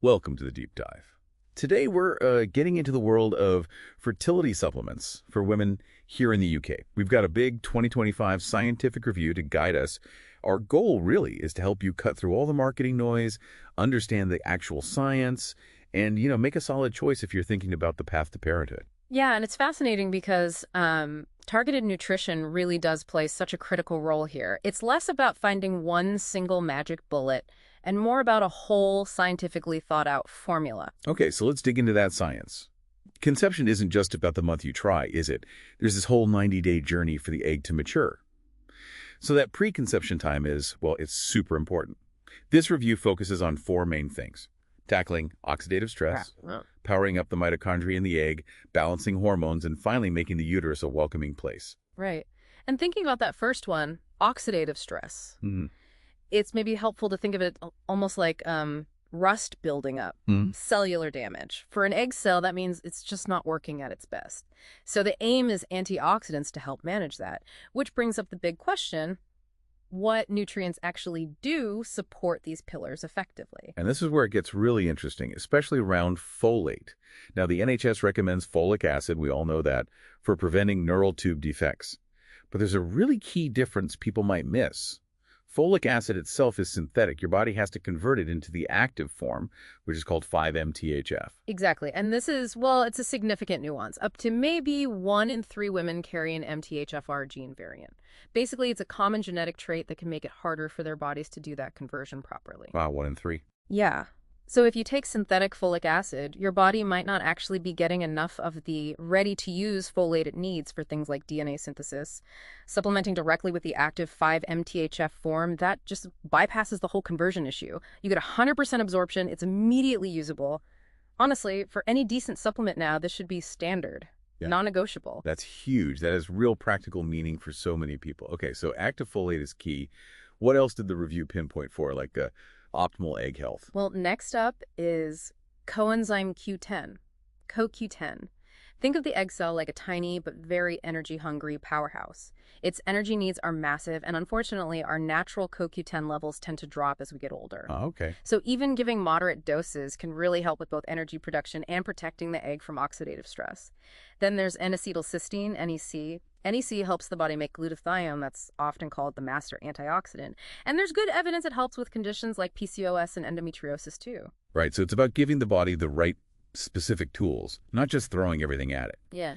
Welcome to the deep dive. Today we're getting into the world of fertility supplements for women here in the UK. We've got a big 2025 scientific review to guide us. Our goal really is to help you cut through all the marketing noise, understand the actual science, and make a solid choice if you're thinking about the path to parenthood. Yeah, and it's fascinating because targeted nutrition really does play such a critical role here. It's less about finding one single magic bullet and more about a whole scientifically thought out formula. Okay, so let's dig into that science. Conception isn't just about the month you try, is it? There's this whole 90-day journey for the egg to mature. So that preconception time is, well, it's super important. This review focuses on four main things: tackling oxidative stress, powering up the mitochondria in the egg, balancing hormones, and finally making the uterus a welcoming place. Right. And thinking about that first one, oxidative stress, Mhm. it's maybe helpful to think of it almost like rust building up, cellular damage. For an egg cell, that means it's just not working at its best. So the aim is antioxidants to help manage that, which brings up the big question: what nutrients actually do support these pillars effectively? And this is where it gets really interesting, especially around folate. Now, the NHS recommends folic acid, we all know that, for preventing neural tube defects. But there's a really key difference people might miss. Folic acid itself is synthetic. Your body has to convert it into the active form, which is called 5-MTHF. Exactly. And this is, well, it's a significant nuance. Up to maybe 1 in 3 women carry an MTHFR gene variant. Basically, it's a common genetic trait that can make it harder for their bodies to do that conversion properly. Wow, 1 in 3. Yeah. So if you take synthetic folic acid, your body might not actually be getting enough of the ready-to-use folate it needs for things like DNA synthesis. Supplementing directly with the active 5-MTHF form, that just bypasses the whole conversion issue. You get 100% absorption, it's immediately usable. Honestly, for any decent supplement now, this should be standard, non-negotiable. That's huge. That has real practical meaning for so many people. Okay, so active folate is key. What else did the review pinpoint for, like optimal egg health? Well, next up is coenzyme Q10, CoQ10. Think of the egg cell like a tiny but very energy-hungry powerhouse. Its energy needs are massive, and unfortunately, our natural CoQ10 levels tend to drop as we get older. Oh, okay. So even giving moderate doses can really help with both energy production and protecting the egg from oxidative stress. Then there's N-acetylcysteine, NEC. NEC helps the body make glutathione, that's often called the master antioxidant. And there's good evidence it helps with conditions like PCOS and endometriosis too. Right, so it's about giving the body the right specific tools, not just throwing everything at it. Yeah.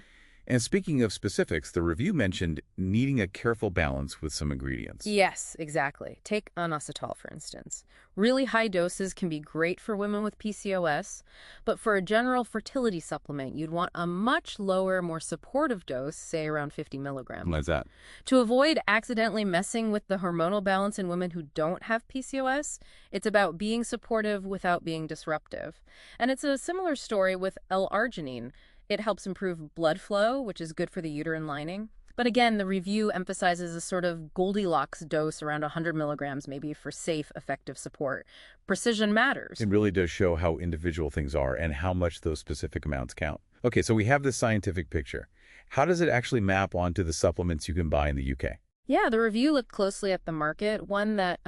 And speaking of specifics, the review mentioned needing a careful balance with some ingredients. Yes, exactly. Take myo-inositol, for instance. Really high doses can be great for women with PCOS, but for a general fertility supplement, you'd want a much lower, more supportive dose, say around 50 milligrams. Why's that? To avoid accidentally messing with the hormonal balance in women who don't have PCOS, it's about being supportive without being disruptive. And it's a similar story with L-arginine. It helps improve blood flow, which is good for the uterine lining. But again, the review emphasizes a sort of Goldilocks dose around 100 milligrams, maybe for safe, effective support. Precision matters. It really does show how individual things are and how much those specific amounts count. Okay, so we have this scientific picture. How does it actually map onto the supplements you can buy in the UK? Yeah, the review looked closely at the market. One that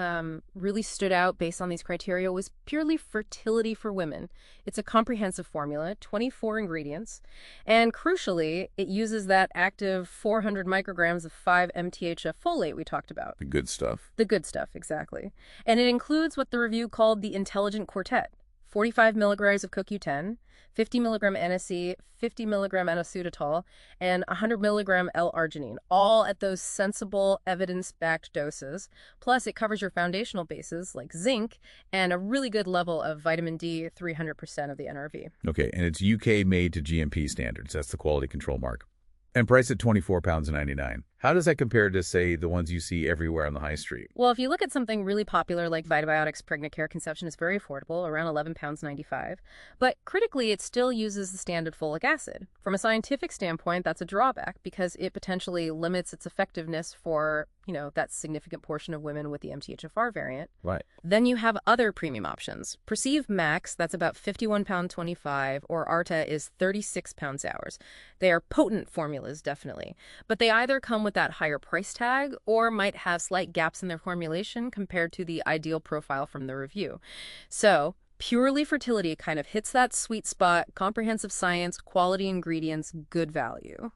really stood out based on these criteria was purely Fertility for Women. It's a comprehensive formula, 24 ingredients, and crucially, it uses that active 400 micrograms of 5-MTHF folate we talked about. The good stuff. The good stuff, exactly. And it includes what the review called the intelligent quartet: 45 milligrams of CoQ10, 50 milligram NSC, 50 milligram N-acetylcysteine, and 100 milligram L-arginine, all at those sensible, evidence-backed doses. Plus, it covers your foundational bases like zinc and a really good level of vitamin D, 300% of the NRV. Okay, and it's UK made to GMP standards. That's the quality control mark. And priced at £24.99. How does that compare to, say, the ones you see everywhere on the high street? Well, if you look at something really popular like Vitabiotics Pregnant Care Conception, is very affordable, around £11.95. But critically, it still uses the standard folic acid. From a scientific standpoint, that's a drawback because it potentially limits its effectiveness for, that significant portion of women with the MTHFR variant. Right. Then you have other premium options. Perceive Max, that's about £51.25, or Arta is £36 hours. They are potent formulas, definitely. But they either come with that higher price tag or might have slight gaps in their formulation compared to the ideal profile from the review. So Purely Fertility kind of hits that sweet spot, comprehensive science, quality ingredients, good value.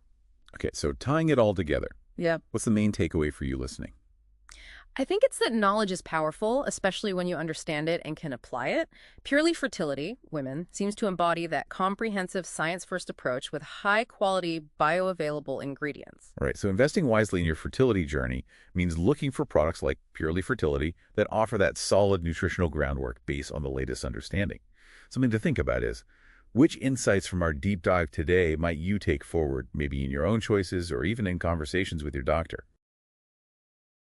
Okay, so tying it all together, Yeah. what's the main takeaway for you listening? I think it's that knowledge is powerful, especially when you understand it and can apply it. Purely Fertility, women, seems to embody that comprehensive science-first approach with high-quality, bioavailable ingredients. All right, so investing wisely in your fertility journey means looking for products like Purely Fertility that offer that solid nutritional groundwork based on the latest understanding. Something to think about is, which insights from our deep dive today might you take forward, maybe in your own choices or even in conversations with your doctor?